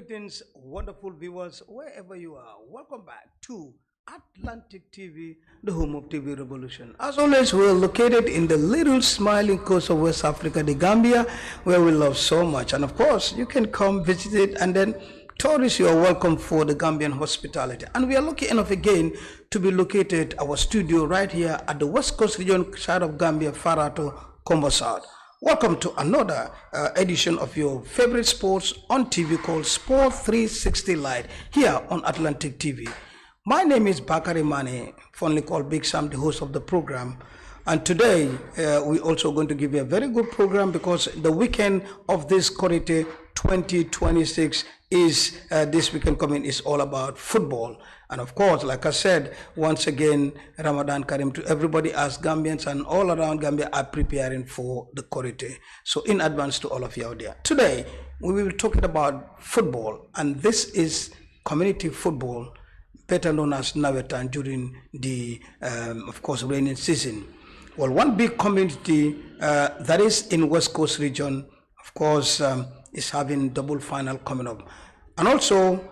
Greetings, wonderful viewers, wherever you are. Welcome back to Atlantic TV, the home of TV revolution. As always, we're located in the little smiling coast of West Africa, the Gambia, where we love so much. And of course, you can come visit it, and then tourists, you are welcome for the Gambian hospitality. And we are lucky enough again to be located our studio right here at the West Coast region side of Gambia, Farato, Kombo South. Welcome to another edition of your favorite sports on TV called Sport 360 Live here on Atlantic TV. My name is Bakary Manneh, fondly called Big Sam, the host of the program. And today we're also going to give you a very good program because the weekend of this Commitee 2026 is this weekend coming is all about football. And of course, like I said, once again, Ramadan Karim to everybody as Gambians and all around Gambia are preparing for the Commitee. So in advance to all of you out there. Today, we will be talking about football, and this is community football, better known as Nawetan, during the, of course, rainy season. Well, one big community that is in West Coast region, of course, is having double final coming up. And also,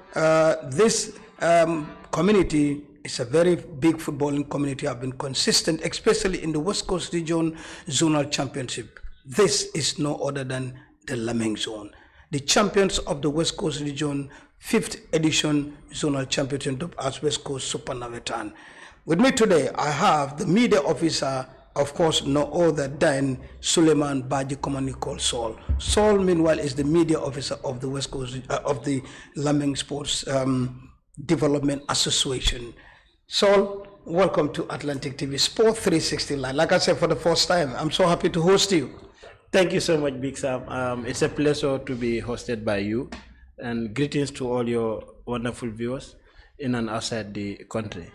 this community is a very big footballing community, have been consistent, especially in the West Coast region zonal championship. This is no other than the Lamin zone. The champions of the West Coast region 5th edition zonal championship as West Coast Super Nawetan. With me today, I have the media officer, of course, no other than Sulayman, Badjie, commonly called Saul. Saul, meanwhile, is the media officer of the West Coast, of the Lamin Sports Development Association. Saul, welcome to Atlantic TV Sport 360 Live. Like I said, for the first time, I'm so happy to host you. Thank you so much, Big Sam. It's a pleasure to be hosted by you, and greetings to all your wonderful viewers in and outside the country.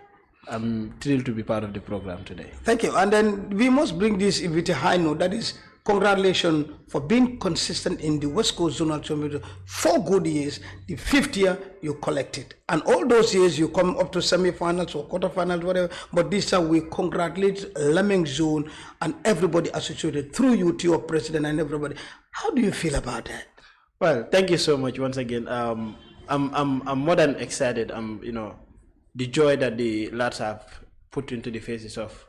I'm thrilled to be part of the program today. Thank you. And then we must bring this with a high note. That is, congratulations for being consistent in the West Coast Zonal Championship. 4 good years. The 5th year you collected. And all those years you come up to semi-finals or quarterfinals, whatever. But this time we congratulate Lamin Zone and everybody associated through you to your president and everybody. How do you feel about that? Well, thank you so much once again. I'm more than excited. The joy that the lads have put into the faces of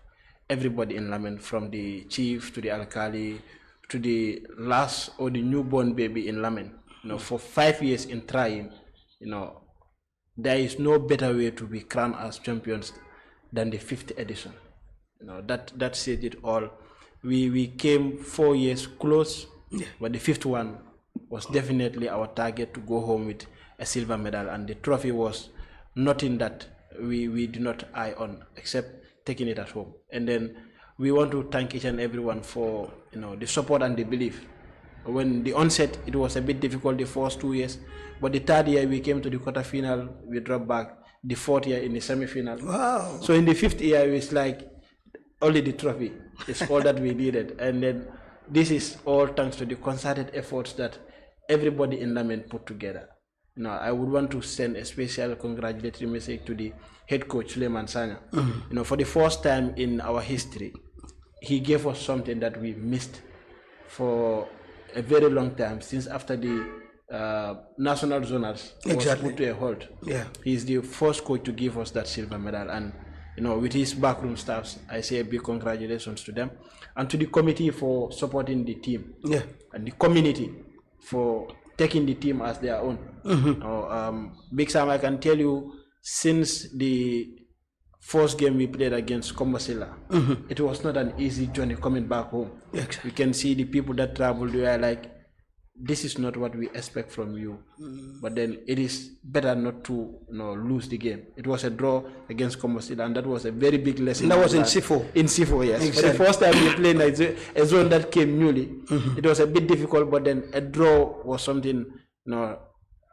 everybody in Lamin, from the chief to the alkali to the last or the newborn baby in Lamin. For 5 years in trying, there is no better way to be crowned as champions than the 5th edition. That said it all. We came 4 years close, but the 5th one was definitely our target to go home with a silver medal, and the trophy was nothing that we do not eye on except taking it at home. And then we want to thank each and everyone for the support and the belief. When the onset, it was a bit difficult the first 2 years, but the 3rd year we came to the quarterfinal, we dropped back. The 4th year in the semi-final. Wow! So in the 5th year, it's like only the trophy is all that we needed. And then this is all thanks to the concerted efforts that everybody in Lamin put together. I would want to send a special congratulatory message to the head coach, Sulayman. For the first time in our history, he gave us something that we missed for a very long time, since after the national zonals was put to a halt. Yeah. He is the first coach to give us that silver medal, and with his backroom staffs, I say a big congratulations to them, and to the committee for supporting the team, and the community for taking the team as their own. Big Sam, I can tell you, since the first game we played against Kombo, it was not an easy journey coming back home. You can see the people that traveled, they are like, this is not what we expect from you. But then it is better not to lose the game. It was a draw against Kombo, and that was a very big lesson. And that was in Sifo. In Sifo, yes. Exactly. For the first time we played a zone that came newly. It was a bit difficult, but then a draw was something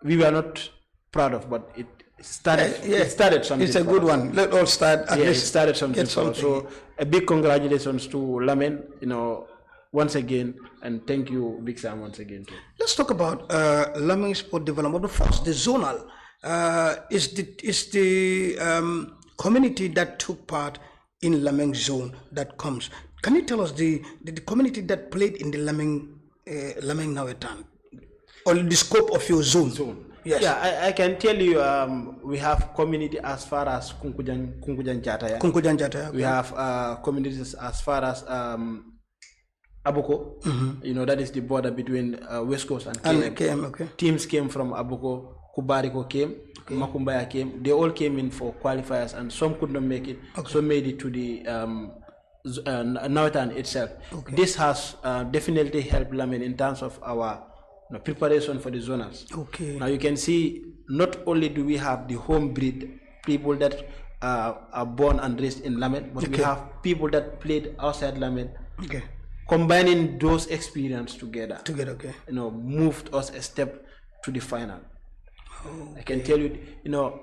we were not proud of, but it started. It started something. It's a good one. Let all start. At least it started something. So a big congratulations to Lamin, once again, and thank you, Big Sam, once again too. Let's talk about Lamin Sport Development. But first, the zonal is the community that took part in Lamin Zone that comes. Can you tell us the community that played in the Lamin Nawetan, or the scope of your zone? Yes. Yeah, I can tell you we have community as far as Kunkujan Jataya. Kunkujan Jataya. Okay. We have communities as far as Abuko. You know, that is the border between West Coast and KM. And KM, okay. Teams came from Abuko, Kubariko came, Makumbaya came. They all came in for qualifiers, and some could not make it. Some made it to the Northern itself. This has definitely helped Lamin in terms of our preparation for the zonals. Now you can see, not only do we have the home breed people that are born and raised in Lamin, but we have people that played outside Lamin. Combining those experiences together, you know, moved us a step to the final. I can tell you, you know,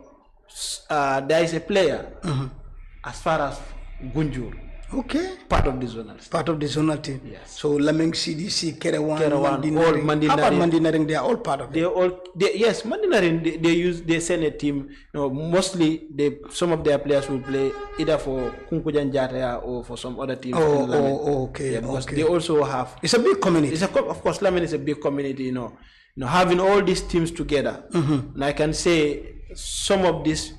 there is a player as far as Gunjur. Part of the zonal. Part of the zonal team. Yes. So Laming, CDC, Kerewan, all Mandinaring. How about Mandinaring? They are all part of it. Yes, Mandinaring. They send a team. You know, mostly some of their players will play either for Kunkujan Jataya or for some other teams. Because they also have. It's a big community. Of course, Lamin is a big community. You know, having all these teams together. And I can say some of these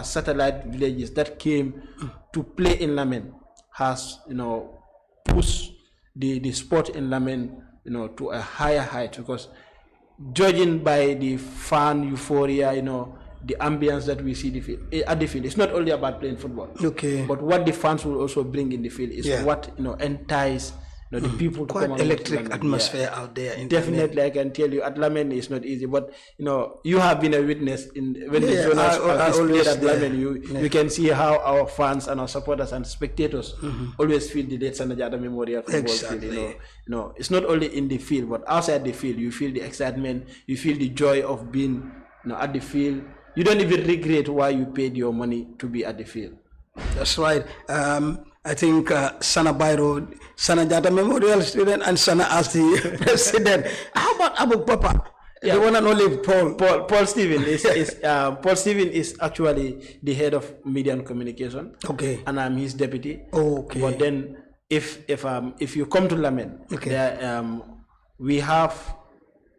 satellite villages that came to play in Lamin has, you know, pushed the sport in Lamin, you know, to a higher height, because judging by the fan euphoria, you know, the ambience that we see at the field, it's not only about playing football. But what the fans will also bring in the field is what, you know, entice, you know, the people to come. Quite electric atmosphere out there. Definitely, I can tell you, at Lamin it's not easy. But you know, you have been a witness in when the zonals is played at Lamin. You can see how our fans and our supporters and spectators always feel the late Sanajada Memorial Football Field. You know, it's not only in the field, but outside the field, you feel the excitement, you feel the joy of being, you know, at the field. You don't even regret why you paid your money to be at the field. That's right. I think Sana Bairo, Sana Jata Memorial Student, and Sana as the president. How about Abu Papa? The one and only Paul Steven Paul Steven is actually the head of media and communication. And I'm his deputy. But then if you come to Lamin, we have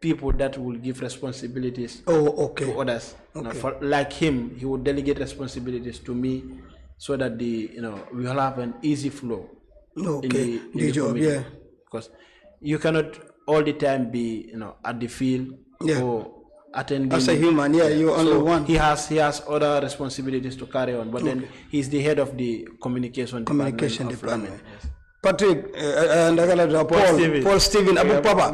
people that will give responsibilities to others. You know, like him, he would delegate responsibilities to me, so that we will have an easy flow in the job, because you cannot all the time be, you know, at the field or attending. As a human, you're only one. He has other responsibilities to carry on, but then he's the head of the communication department. Patrick, Paul Steven, Abu Papa,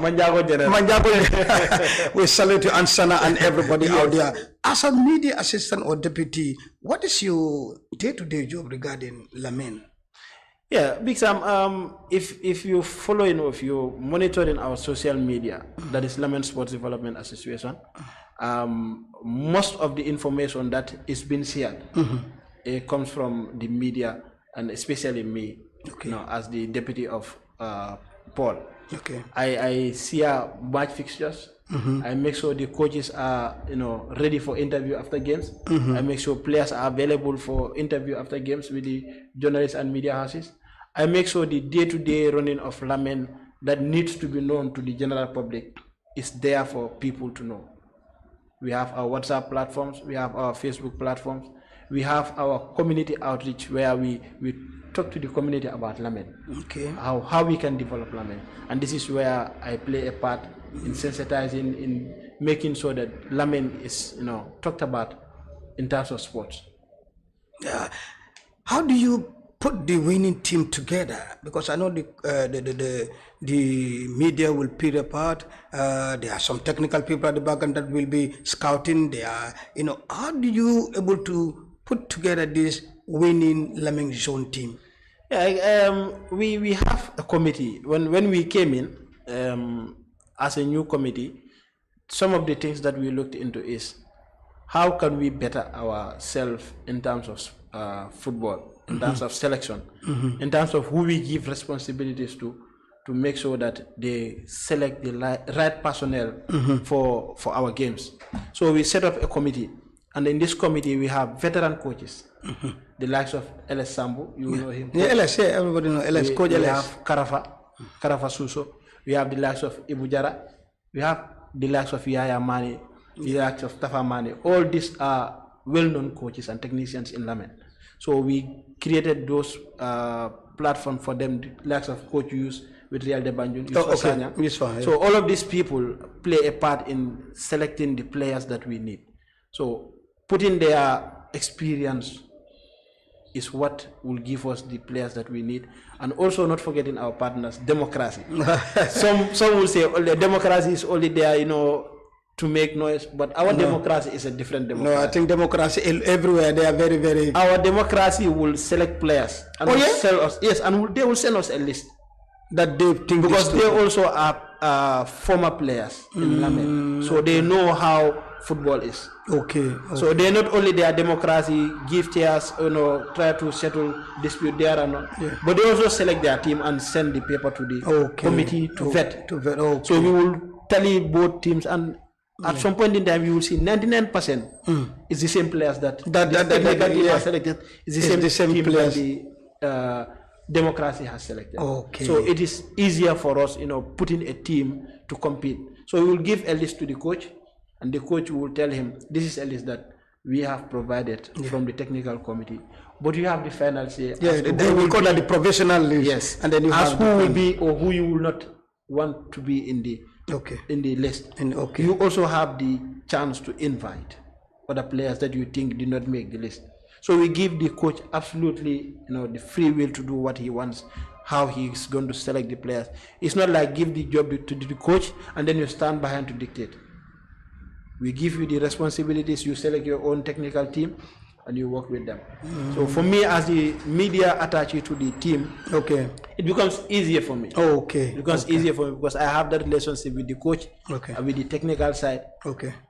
we salute you, and Sana and everybody out there. As a media assistant or deputy, what is your day-to-day job regarding Lamin? Yeah, Big Sam, if you following or if you're monitoring our social media, that is Lamin Sports Development Association, most of the information that is being shared it comes from the media, and especially me. You know, as the deputy of Paul. I see our match fixtures. I make sure the coaches are, you know, ready for interview after games. I make sure players are available for interview after games with the journalists and media houses. I make sure the day-to-day running of Lamin that needs to be known to the general public is there for people to know. We have our WhatsApp platforms, we have our Facebook platforms, we have our community outreach where we talk to the community about Lamin, how we can develop Lamin, and this is where I play a part in sensitizing, in making sure that Lamin is, you know, talked about in terms of sports. How do you put the winning team together? Because I know the media will play a part. There are some technical people at the back end that will be scouting. They are, you know, how do you able to put together this winning Lamin zone team? We have a committee. When we came in as a new committee, some of the things that we looked into is how can we better ourselves in terms of football, in terms of selection, in terms of who we give responsibilities to make sure that they select the right personnel for our games. So we set up a committee, and in this committee we have veteran coaches. The likes of LS Sambu, you know him. LS, everybody knows LS. We have Karafa Suso. We have the likes of Ibu Jara. We have the likes of Yaya Manneh. the likes of Tafa Manneh. All these are well-known coaches and technicians in Lamin. So we created those platform for them, the likes of Coach Use with Real de Banjul, So all of these people play a part in selecting the players that we need. So putting their experience is what will give us the players that we need, and also not forgetting our partners, democracy. some will say democracy is only there, to make noise, but our democracy is a different democracy. No, I think democracy everywhere, they are very, very... Our democracy will select players and will sell us, yes, and they will send us a list that they think, because they also are former players in Lamin, so they know how football is. Okay. So they not only their democracy give tiers, try to settle dispute there and not, but they also select their team and send the paper to the committee to vet. So we will tally both teams, and at some point in time you will see 99% is the same players that team has selected. It's the same team players that the democracy has selected. Okay. So it is easier for us, putting a team to compete. So we will give a list to the coach, and the coach will tell him, this is a list that we have provided from the technical committee, but you have the final say. Yeah, they will call that the professional list. Yes, and then you as have who will be or who you will not want to be in the list. You also have the chance to invite other players that you think did not make the list. So we give the coach absolutely, the free will to do what he wants, how he is going to select the players. It's not like give the job to the coach and then you stand behind to dictate. We give you the responsibilities, you select your own technical team, and you work with them. So for me, as the media attaché to the team, it becomes easier for me. It becomes easier for me because I have that relationship with the coach, and with the technical side.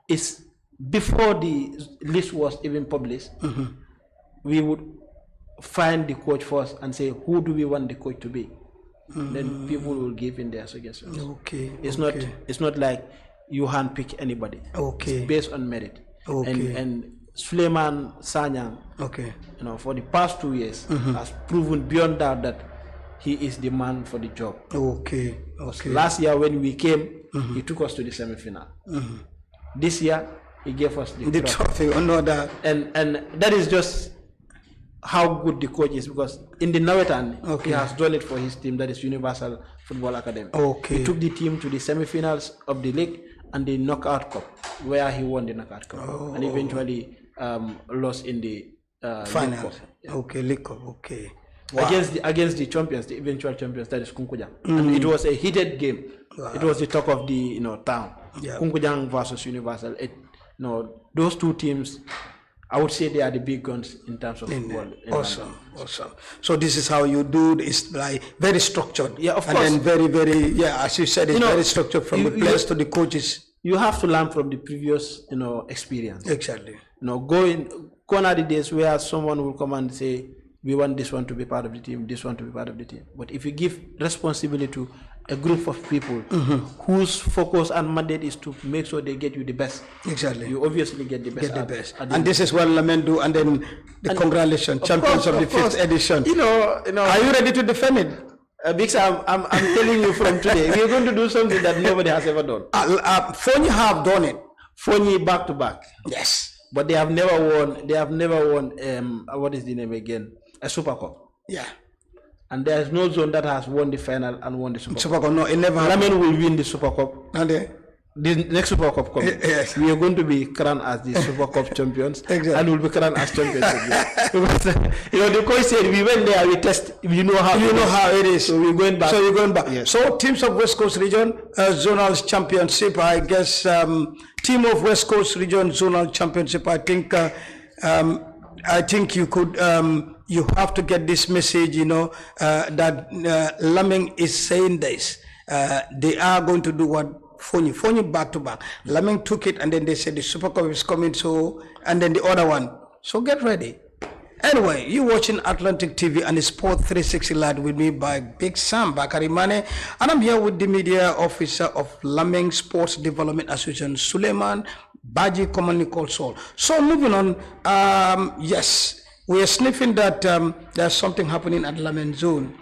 It's before the list was even published, we would find the coach first and say, who do we want the coach to be? Then people will give in their suggestions. It's not like you handpick anybody. It's based on merit. And Sulayman Sanyang, for the past 2 years, has proven beyond doubt that he is the man for the job. Last year when we came, he took us to the semi-final. This year, he gave us the trophy. And that is just how good the coach is, because in the Nawetan, he has done it for his team, that is Universal Football Academy. He took the team to the semi-finals of the league and the knockout cup, where he won the knockout cup and eventually lost in the final. League cup. Wow. Against the champions, the eventual champions, that is Kunkujang. And it was a heated game. It was the talk of the town. Kunkujang versus Universal. Those two teams, I would say they are the big guns in terms of football. Awesome. So this is how you do it's like very structured. Yeah, of course. And then very, as you said, it's very structured from the players to the coaches. You have to learn from the previous, experience. Exactly. Gone are the days where someone will come and say, we want this one to be part of the team, this one to be part of the team. But if you give responsibility to a group of people whose focus and mandate is to make sure they get you the best, you obviously get the best. And this is what Lamin do, and then congratulations, champions of the 5th edition. Are you ready to defend it? Big Sam, I'm telling you from today, we're going to do something that nobody has ever done. Fonyi have done it. Fonyi back to back. Yes. But they have never won, what is the name again? A Super Cup. Yeah. And there is no zone that has won the final and won the Super Cup. No, it never happened. Lamin will win the Super Cup. And the next Super Cup coming. Yes. We are going to be crowned as the Super Cup champions. Exactly. And we'll be crowned as champions again. Because, the coach said we went there, we test, you know how it is. So we're going back. Yes. So teams of West Coast Region Zonal Championship, I guess team of West Coast Region Zonal Championship, I think you could you have to get this message, that Lamin is saying this. They are going to do what Fonyi back to back. Lamin took it and then they said the Super Cup is coming, so, and then the other one. So get ready. Anyway, you're watching Atlantic TV and Sport 360 Live with me by Big Sam Bakary Manneh, and I'm here with the media officer of Lamin Sports Development Association, Sulayman, Badjie, commonly called Sol. So moving on, yes, we are sniffing that there's something happening at Lamin Zone.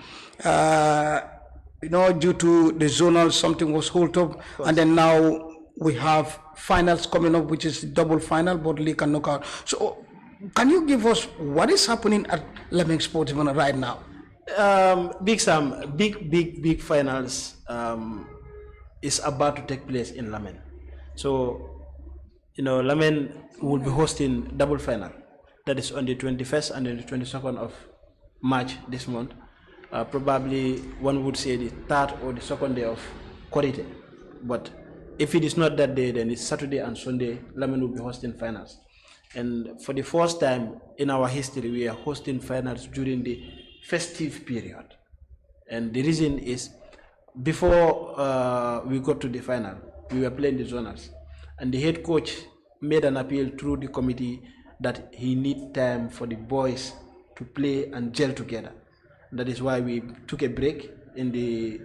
Due to the zonal, something was hold up, and then now we have finals coming up, which is double final, both league and knockout. So, can you give us what is happening at Lamin Sports even right now? Big Sam, big finals is about to take place in Lamin. So, Lamin will be hosting double final. That is on the 21st and the 22nd of March this month. Probably one would say the third or the second day of Commitee. But if it is not that day, then it's Saturday and Sunday, Lamin will be hosting finals. And for the first time in our history, we are hosting finals during the festive period. And the reason is, before we got to the final, we were playing the zonals. And the head coach made an appeal through the committee that he need time for the boys to play and gel together. That is why we took a break in the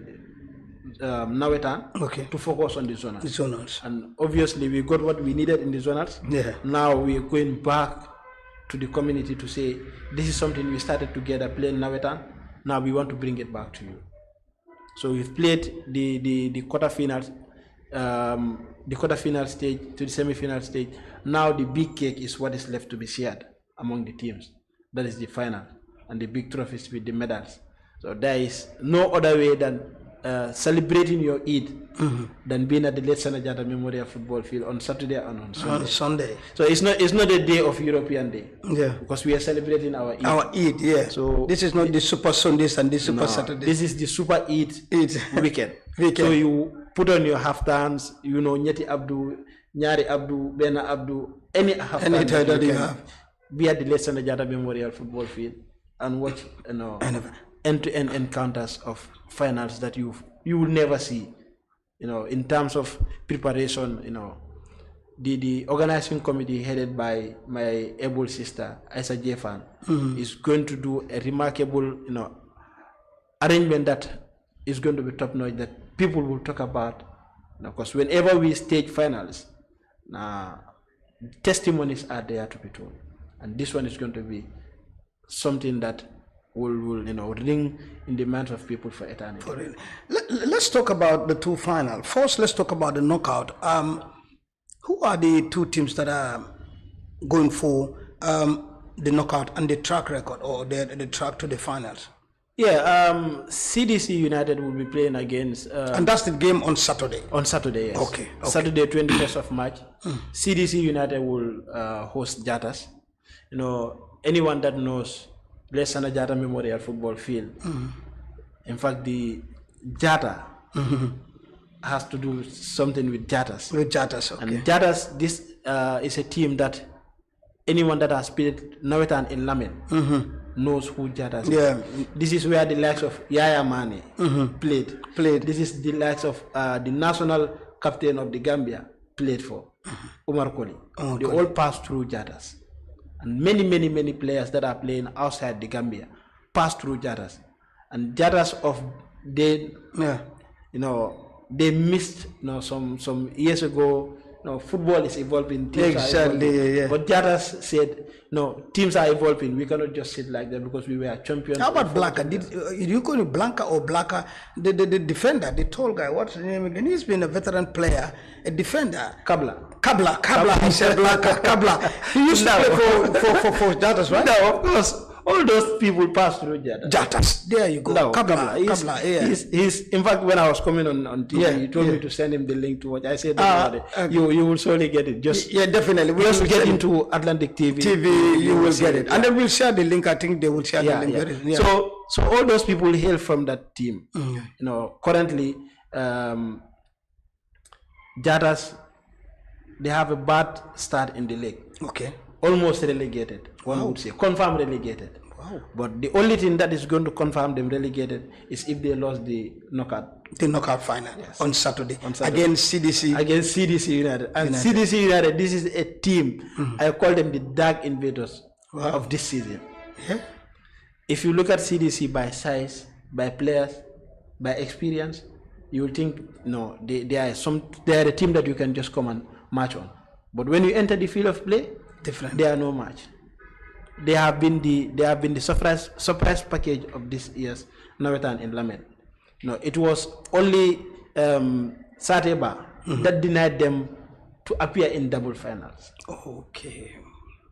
Nawetan to focus on the zonals. And obviously we got what we needed in the zonals. Yeah. Now we are going back to the community to say, this is something we started together playing Nawetan. Now we want to bring it back to you. So we've played the quarterfinals, the quarterfinal stage to the semi-final stage. Now the big cake is what is left to be shared among the teams. That is the final and the big trophies with the medals. So there is no other way than celebrating your Eid than being at the late Sanajata Memorial Football Field on Saturday and on Sunday. So it's not a day of European Day. Yeah. Because we are celebrating our Eid. Our Eid, yeah. So this is not the Super Sundays and the Super Saturdays. This is the Super Eid weekend. So you put on your haftans, Nyeti Abdu, Nyari Abdu, Bena Abdu, any haftan that you have. Be at the late Sanajata Memorial Football Field and watch end-to-end encounters of finals that you will never see. In terms of preparation, the organizing committee headed by my able sister Isa Jefan is going to do a remarkable arrangement that is going to be top notch, that people will talk about, because whenever we stage finals, testimonies are there to be told, and this one is going to be something that will ring in the minds of people for eternity. Let's talk about the two finals. First, let's talk about the knockout. Who are the two teams that are going for the knockout and the track record, or the track to the finals? Yeah, CDC United will be playing against... and that's the game on Saturday? On Saturday, yes. Okay. Saturday, 21st of March. CDC United will host Jatas. Anyone that knows Blessed Sanajata Memorial Football Field, in fact, the Jata has to do something with Jatas. With Jatas, okay. And Jatas, this is a team that anyone that has played Nawetan in Lamin knows who Jatas is. Yeah. This is where the likes of Yaya Manneh played. This is the likes of the national captain of the Gambia played for, Omar Koli. They all passed through Jatas. And many players that are playing outside the Gambia pass through Jatas. And Jatas they missed some years ago. Football is evolving. Teams are evolving. Yeah. But Jatas said, no, teams are evolving. We cannot just sit like that because we were champions. How about Blanca? Did you call him Blanca or Blanca? The defender, the tall guy, what's his name again? He's been a veteran player, a defender. Kabla. He said Blanca. Kabla. He used to play for Jatas, right? No, of course. All those people pass through Jatas. Jatas, there you go. No, Kabla. He's, in fact, when I was coming on TV, he told me to send him the link to watch. I said, you will surely get it. Definitely. Just get into Atlantic TV. You will get it. And then we'll share the link. I think they will share the link. Yeah. So all those people hail from that team. Currently, Jatas, they have a bad start in the league. Okay. Almost relegated, one would say. Confirmed relegated. Wow. But the only thing that is going to confirm them relegated is if they lost the knockout. The knockout final on Saturday. Against CDC. Against CDC United. And CDC United, this is a team, I call them the dark invaders of this season. Yeah. If you look at CDC by size, by players, by experience, you will think, they are a team that you can just come and march on. But when you enter the field of play, they are no match. They have been the surprise package of this year's Nawetan in Lamin. It was only Sateba that denied them to appear in double finals. Okay.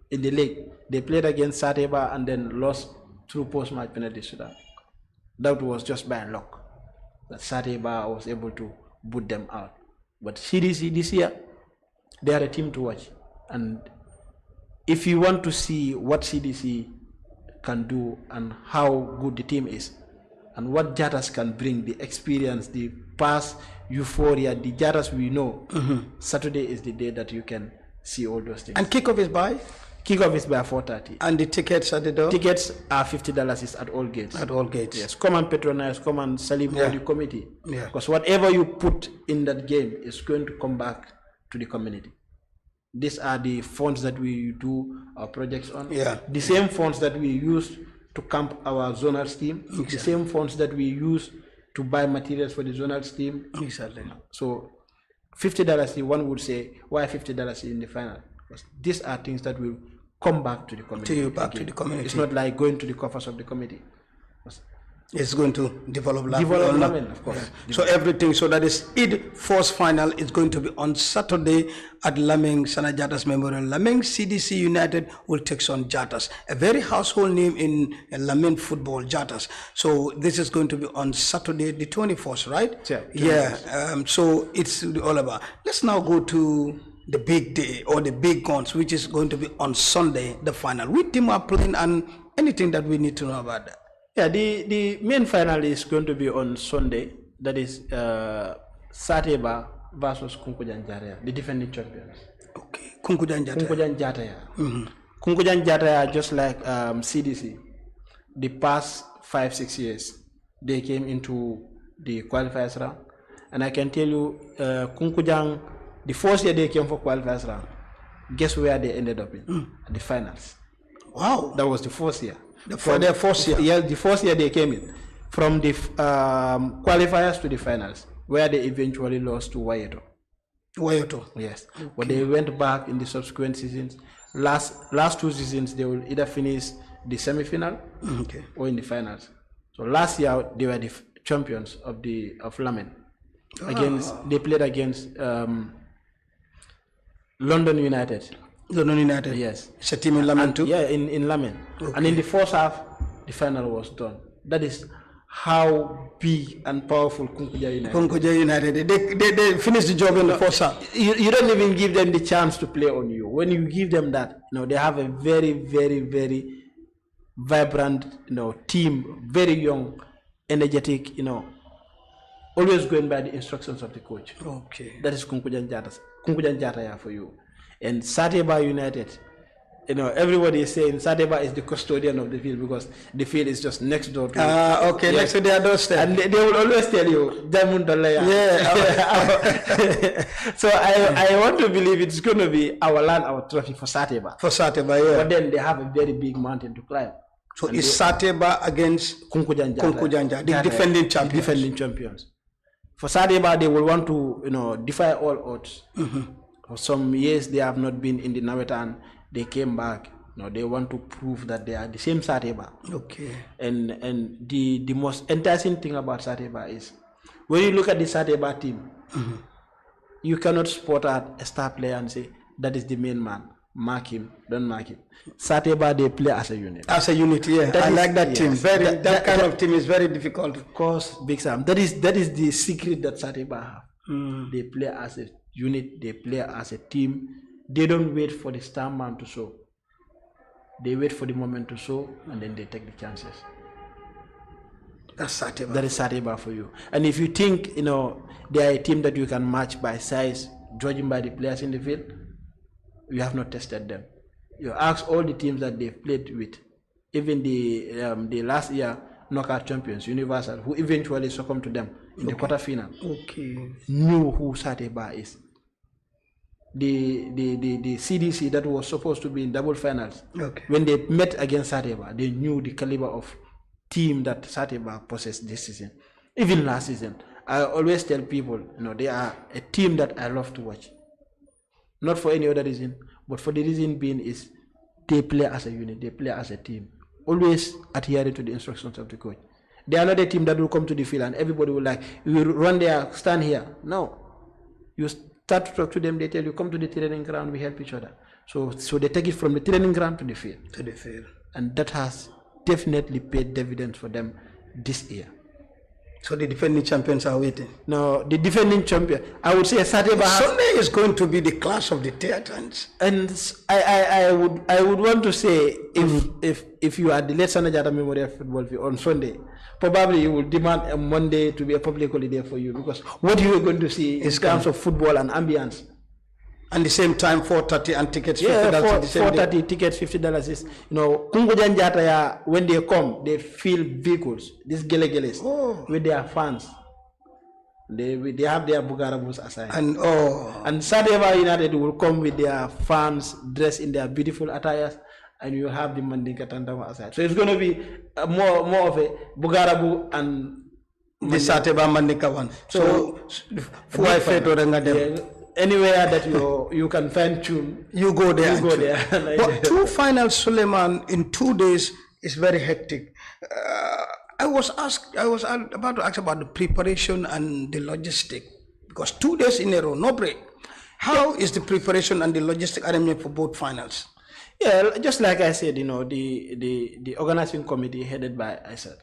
In the league, they played against Sateba and then lost through post-match penalty shootout. That was just by luck that Sateba was able to boot them out. But CDC this year, they are a team to watch. And if you want to see what CDC can do and how good the team is, and what Jatas can bring, the experience, the past euphoria, the Jatas we know, Saturday is the day that you can see all those things. And kickoff is by? Kickoff is by 4:30. And the tickets at the door? Tickets are $50 is at all gates. At all gates. Yes. Come and patronize, come and celebrate the committee. Yeah. Because whatever you put in that game is going to come back to the community. These are the funds that we do our projects on. Yeah. The same funds that we use to camp our zonal team. Exactly. The same funds that we use to buy materials for the zonal team. Exactly. So $50, one would say, why $50 in the final? Because these are things that will come back to the community. To you, back to the community. It's not like going to the coffers of the committee. It's going to develop Lamin, of course. Yeah. So everything, so that is Eid first final is going to be on Saturday at Lamin Sana Jatas Memorial. Lamin CDC United will take on Jatas, a very household name in Lamin football, Jatas. So this is going to be on Saturday the 24th, right? Yeah. So it's all about. Let's now go to the big day or the big guns, which is going to be on Sunday, the final. Which team are playing and anything that we need to know about that? Yeah, the main final is going to be on Sunday. That is Sateba versus Kunkujan Jataya, the defending champions. Okay, Kunkujan Jataya. Kunkujan Jataya. Kunkujan Jataya, just like CDC, the past 5-6 years, they came into the qualifiers round. And I can tell you, Kunkujan, the first year they came for qualifiers round, guess where they ended up in? The finals. Wow. That was the first year. For their first year? Yeah, the first year they came in. From the qualifiers to the finals, where they eventually lost to Wayeto. Wayeto? Yes. Okay. But they went back in the subsequent seasons. Last 2 seasons, they will either finish the semi-final or in the finals. So last year, they were the champions of Lamin. They played against London United. London United? Yes. It's a team in Lamin too? Yeah, in Lamin. Okay. And in the first half, the final was done. That is how big and powerful Kunkuja United. Kunkuja United. They finished the job in the first half. You don't even give them the chance to play on you. When you give them that, they have a very, very, very vibrant, team, very young, energetic, always going by the instructions of the coach. Okay. That is Kunkujan Jataya for you. And Sateba United, everybody is saying Sateba is the custodian of the field because the field is just next door to next to their doorstep. And they will always tell you, Diamond Dolaya. Yeah. So I want to believe it's going to be our land, our trophy for Sateba. For Sateba, yeah. But then they have a very big mountain to climb. So it's Sateba against Kunkujanja, the defending champions. The defending champions. For Sateba, they will want to, defy all odds. For some years they have not been in the Nawetan, they came back. They want to prove that they are the same Sateba. Okay. And the most enticing thing about Sateba is when you look at the Sateba team, you cannot spot out a star player and say that is the main man. Mark him, don't mark him. Sateba, they play as a unit. As a unit, yeah. I like that team. That kind of team is very difficult. Of course, Big Sam. That is the secret that Sateba have. They play as a unit, they play as a team. They don't wait for the star man to show. They wait for the moment to show and then they take the chances. That's Sateba. That is Sateba for you. And if you think, they are a team that you can match by size, judging by the players in the field, you have not tested them. You ask all the teams that they've played with, even the last year knockout champions, Universal, who eventually succumbed to them in the quarterfinal. Okay. Knew who Sateba is. The CDC that was supposed to be in double finals, when they met against Sateba, they knew the caliber of team that Sateba possessed this season. Even last season, I always tell people, they are a team that I love to watch. Not for any other reason, but for the reason being is they play as a unit, they play as a team, always adhering to the instructions of the coach. They are not a team that will come to the field and everybody will you will run there, stand here. No. You start to talk to them, they tell you, come to the training ground, we help each other. So they take it from the training ground to the field. To the field. And that has definitely paid dividends for them this year. So the defending champions are waiting. No, the defending champion, I would say Saturday. Sunday is going to be the clash of the Titans. And I would want to say if you are the late Sanajata Memorial Football Field on Sunday, probably you will demand a Monday to be a public holiday for you, because what you are going to see in terms of football and ambience. And the same time, 4:30 and tickets. Yeah, 4:30 tickets, $50 is, Kungo Janjata, when they come, they fill vehicles, these gele-geles, with their fans. They have their Bugarabus aside. And Sadeva United will come with their fans dressed in their beautiful attires, and you have the Mandinka Tandama aside. So it's going to be more of a Bugarabu and the Sateva Mandinka one. So anywhere that you can fine tune, you go there. You go there. But two finals, Sulayman, in 2 days is very hectic. I was about to ask about the preparation and the logistic, because 2 days in a row, no break. How is the preparation and the logistic arrangement for both finals? Yeah, just like I said, the organizing committee headed by ISAT.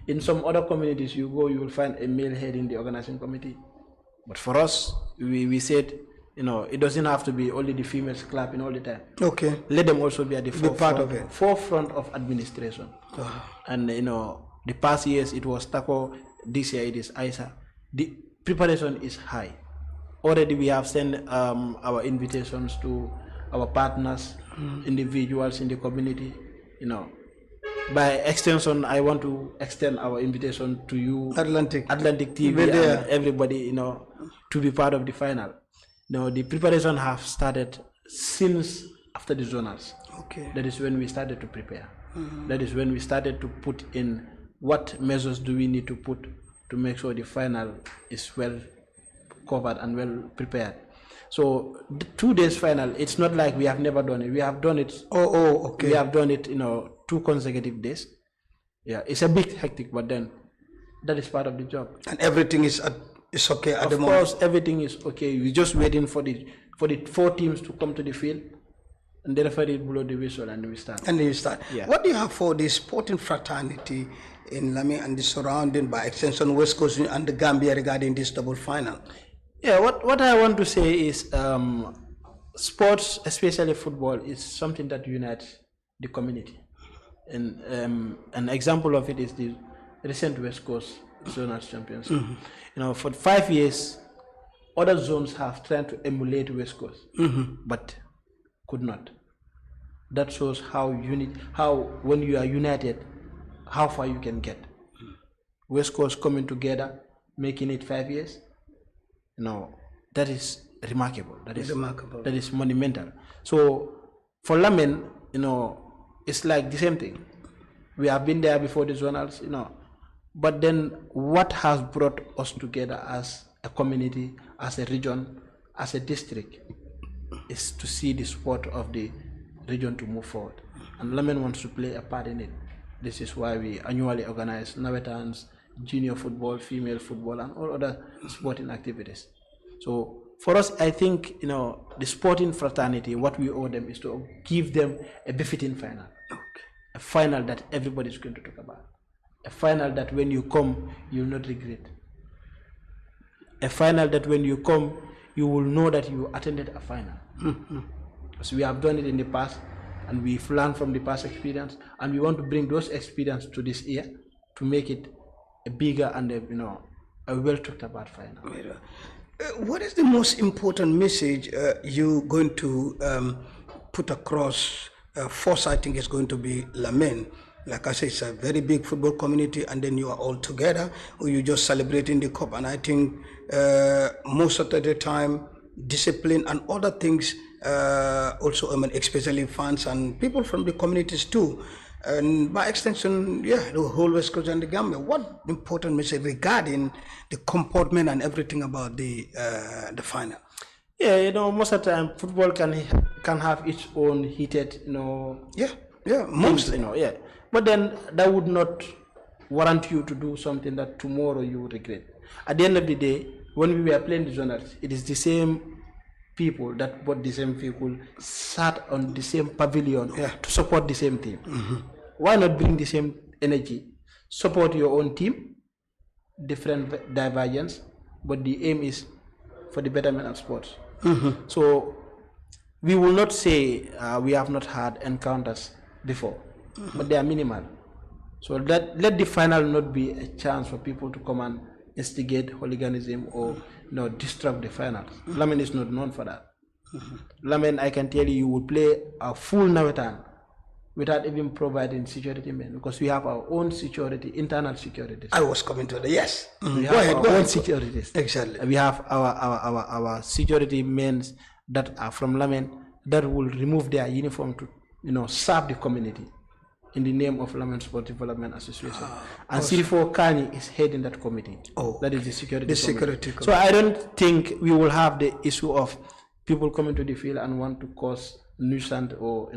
In some other communities you go, you will find a male head in the organizing committee. But for us, we said, it doesn't have to be only the females clapping all the time. Okay. Let them also be at the forefront of administration. And the past years it was Taco, this year it is ISA. The preparation is high. Already we have sent our invitations to our partners, individuals in the community. By extension, I want to extend our invitation to you, Atlantic TV, and everybody, to be part of the final. The preparation have started since after the zonals. Okay. That is when we started to prepare. That is when we started to put in what measures do we need to put to make sure the final is well covered and well prepared. So the 2 days final, it's not like we have never done it. We have done it. Okay. We have done it, 2 consecutive days. Yeah, it's a bit hectic, but then that is part of the job. And everything is okay at the moment. Of course, everything is okay. We're just waiting for the 4 teams to come to the field, and the referee blow the whistle, and we start. Yeah. What do you have for the sporting fraternity in Lamin and the surrounding, by extension West Coast and the Gambia, regarding this double final? Yeah, what I want to say is sports, especially football, is something that unites the community. And an example of it is the recent West Coast Zonal Championship. For 5 years, other zones have tried to emulate West Coast, but could not. That shows how when you are united, how far you can get. West Coast coming together, making it 5 years. That is remarkable. That is monumental. So for Lamin, it's like the same thing. We have been there before the zonals, but then what has brought us together as a community, as a region, as a district, is to see the sport of the region to move forward. And Lamin wants to play a part in it. This is why we annually organize Nawetans, junior football, female football, and all other sporting activities. So for us, I think, the sporting fraternity, what we owe them is to give them a befitting final. Okay. A final that everybody is going to talk about. A final that when you come, you will not regret. A final that when you come, you will know that you attended a final. So we have done it in the past, and we've learned from the past experience, and we want to bring those experiences to this year to make it a bigger and a well talked about final. What is the most important message you're going to put across? First, I think it's going to be Lamin. Like I said, it's a very big football community, and then you are all together, or you're just celebrating the cup. And I think most of the time, discipline and other things also, especially fans and people from the communities too. And by extension, the whole West Coast and the Gambia. What important message regarding the comportment and everything about the final? Yeah, most of the time football can have its own heated, mostly, But then that would not warrant you to do something that tomorrow you would regret. At the end of the day, when we were playing the zonals, it is the same people that bought the same vehicle, sat on the same pavilion to support the same team. Why not bring the same energy, support your own team, different divergence, but the aim is for the betterment of sports. So we will not say we have not had encounters before, but they are minimal. So let the final not be a chance for people to come and instigate hooliganism or disrupt the finals. Lamin is not known for that. Lamin, I can tell you, you will play a full Nawetan without even providing security men, because we have our own security, internal security. I was coming to that. Yes. We have our own securities. Exactly. We have our security men that are from Lamin that will remove their uniform to serve the community in the name of Lamin Sport Development Association. And Sirifo Kani is heading that committee. That is the security committee. So I don't think we will have the issue of people coming to the field and want to cause nuisance or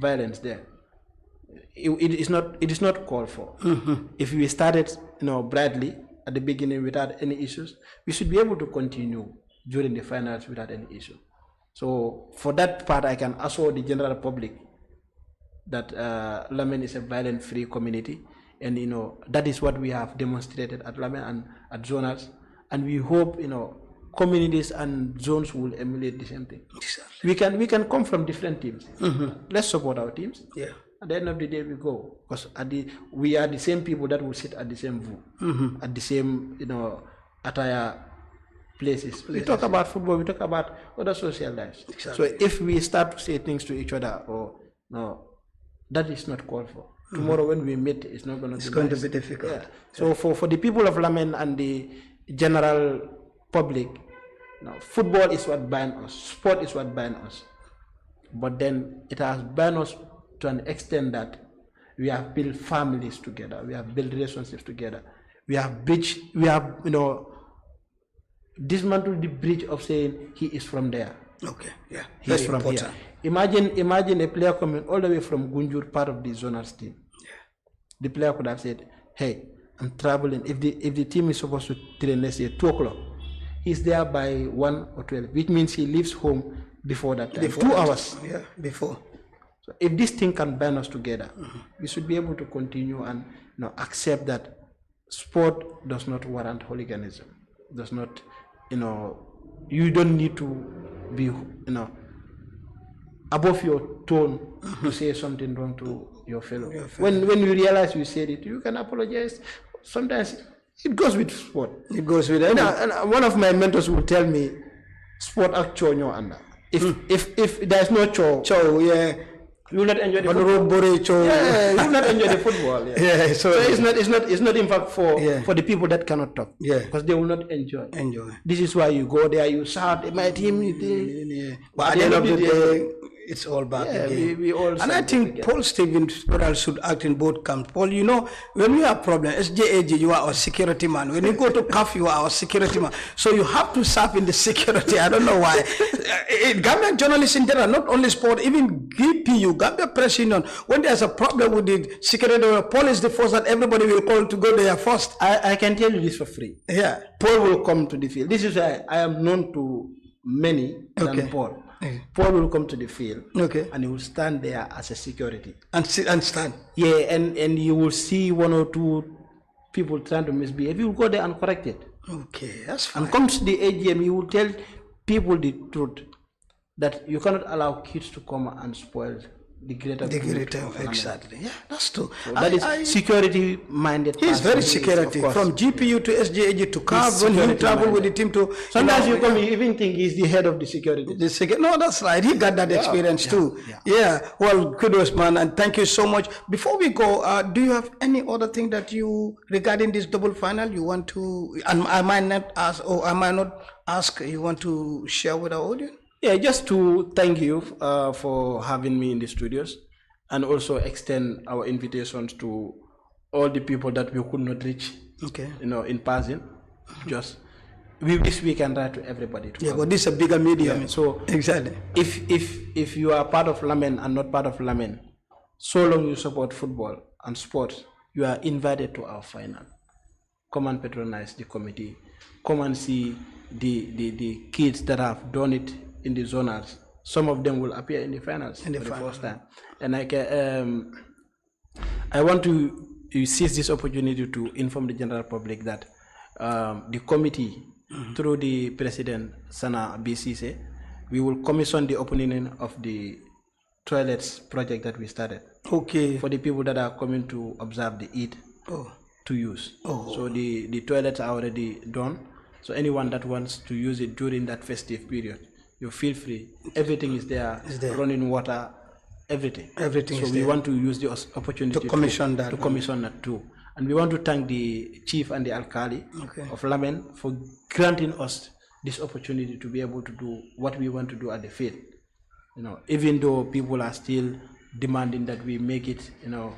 violence there. It is not called for. If we started brightly at the beginning without any issues, we should be able to continue during the finals without any issue. So for that part, I can assure the general public that Lamin is a violent-free community, and that is what we have demonstrated at Lamin and at zonals, and we hope communities and zones will emulate the same thing. Exactly. We can come from different teams. Let's support our teams. Yeah. At the end of the day, we go, because we are the same people that will sit at the same at the same attire places. We talk about football. We talk about other social lives. Exactly. So if we start to say things to each other, that is not called for. Tomorrow when we meet, it's not going to be It's going to be difficult. Yeah. So for the people of Lamin and the general public, football is what binds us. Sport is what binds us. But then it has bound us to an extent that we have built families together. We have built relationships together. We have dismantled the bridge of saying he is from there. Okay, yeah. He's from here. Imagine a player coming all the way from Gunjur, part of the zonal team. Yeah. The player could have said, hey, I'm traveling. If the team is supposed to train, let's say 2 o'clock, he's there by 1 or 12, which means he leaves home before that time. 2 hours. Yeah, before. So if this thing can bind us together, we should be able to continue and accept that sport does not warrant hooliganism. Does not, you don't need to be, above your tone to say something wrong to your fellow. When you realize you said it, you can apologize. Sometimes it goes with sport. It goes with it. And one of my mentors will tell me, sport actually under. If there's no show, you will not enjoy the football. You will not enjoy the football. So it's not in fact for the people that cannot talk. Because they will not enjoy. This is why you go there, you shout, my team. But at the end of the day, it's all back again. We all and I think Paul Stevens should act in both camps. Paul, when we have problems, SJAG, you are our security man. When you go to CAF, you are our security man. So you have to serve in the security. I don't know why. Gambia journalists in general, not only sport, even GPU, Gambia Press Union, when there's a problem with the security or Paul is the first that everybody will call to go there first. I can tell you this for free. Yeah. Paul will come to the field. This is why I am known to many than Paul. Paul will come to the field, and he will stand there as a security and stand. Yeah, and you will see 1 or 2 people trying to misbehave. You will go there and correct it. Okay, that's fine. And comes to the AGM, you will tell people the truth that you cannot allow kids to come and spoil the greater exactly. Yeah, that's true. So that is security minded. He's very security from GPU to SJAG to CAF. When he travel with the team to sometimes you come, you even think he's the head of the security. No, that's right. He got that experience too. Well, kudos, man, and thank you so much. Before we go, do you have any other thing that you regarding this double final you want to? And I might not ask, or I might not ask. You want to share with our audience? Yeah, just to thank you for having me in the studios, and also extend our invitations to all the people that we could not reach. In person. Just we wish we can write to everybody. But this is a bigger medium. So exactly, if you are part of Lamin and not part of Lamin, so long you support football and sports, you are invited to our final. come and patronize the committee, come and see the kids that have done it in the zonals. Some of them will appear in the finals for the first time. And I want to seize this opportunity to inform the general public that the committee, through the president, Sana BCC, we will commission the opening of the toilets project that we started. Okay. For the people that are coming to observe the Eid to use. So the toilets are already done. So anyone that wants to use it during that festive period, you feel free. Everything is there. Running water, everything. Everything. So we want to use the opportunity to commission that too. And we want to thank the chief and the alkali of Lamin for granting us this opportunity to be able to do what we want to do at the field. You know, even though people are still demanding that we make it, you know,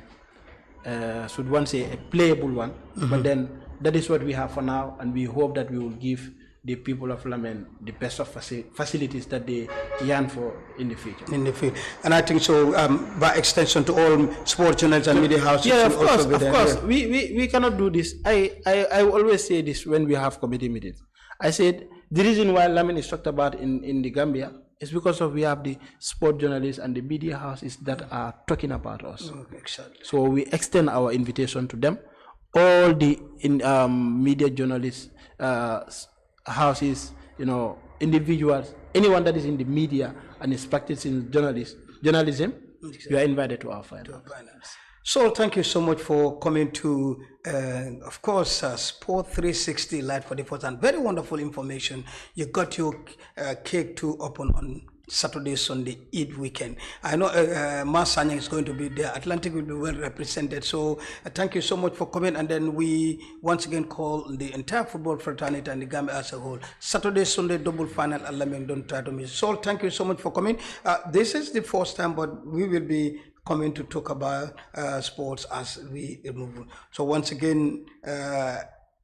should one say a playable one, but then that is what we have for now, and we hope that we will give the people of Lamin the best of facilities that they yearn for in the future. In the future, and I think so. By extension to all sports journals and media houses. Yeah, of course, of course. We cannot do this. I always say this when we have committee meetings. I said the reason why Lamin is talked about in the Gambia is because of we have the sport journalists and the media houses that are talking about us. Exactly. So we extend our invitation to them. All the media journalists, houses, you know, individuals, anyone that is in the media and is practicing journalism, you are invited to our finals. So thank you so much for coming to, of course, Sport 360 Live for the first time. Very wonderful information. You got your cake to open on Saturday, Sunday, Eid weekend. I know Mas Sanyang is going to be there. Atlantic will be well represented. So thank you so much for coming. And then we once again call the entire football fraternity and the Gambia as a whole. Saturday, Sunday, double final at Lamin. Don't try to miss. So thank you so much for coming. This is the first time, but we will be coming to talk about sports as we move. So once again,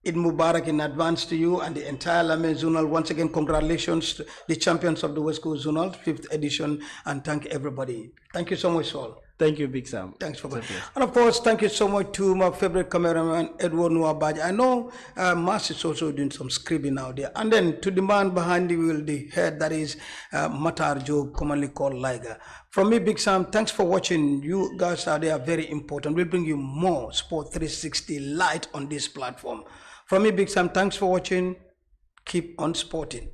Eid Mubarak in advance to you and the entire Lamin Zonal. Once again, congratulations to the champions of the West Coast Zonal, 5th edition, and thank everybody. Thank you so much, Saul. Thank you, Big Sam. Thanks for coming. And of course, thank you so much to my favorite cameraman, Edward Badjie. I know Mas is also doing some scribbling out there. And then to the man behind the wheel, the head, that is Matar Joe, commonly called Liger. From me, Big Sam, thanks for watching. You guys are there, very important. We'll bring you more Sport 360 light on this platform. From me, Big Sam, thanks for watching. Keep on sporting.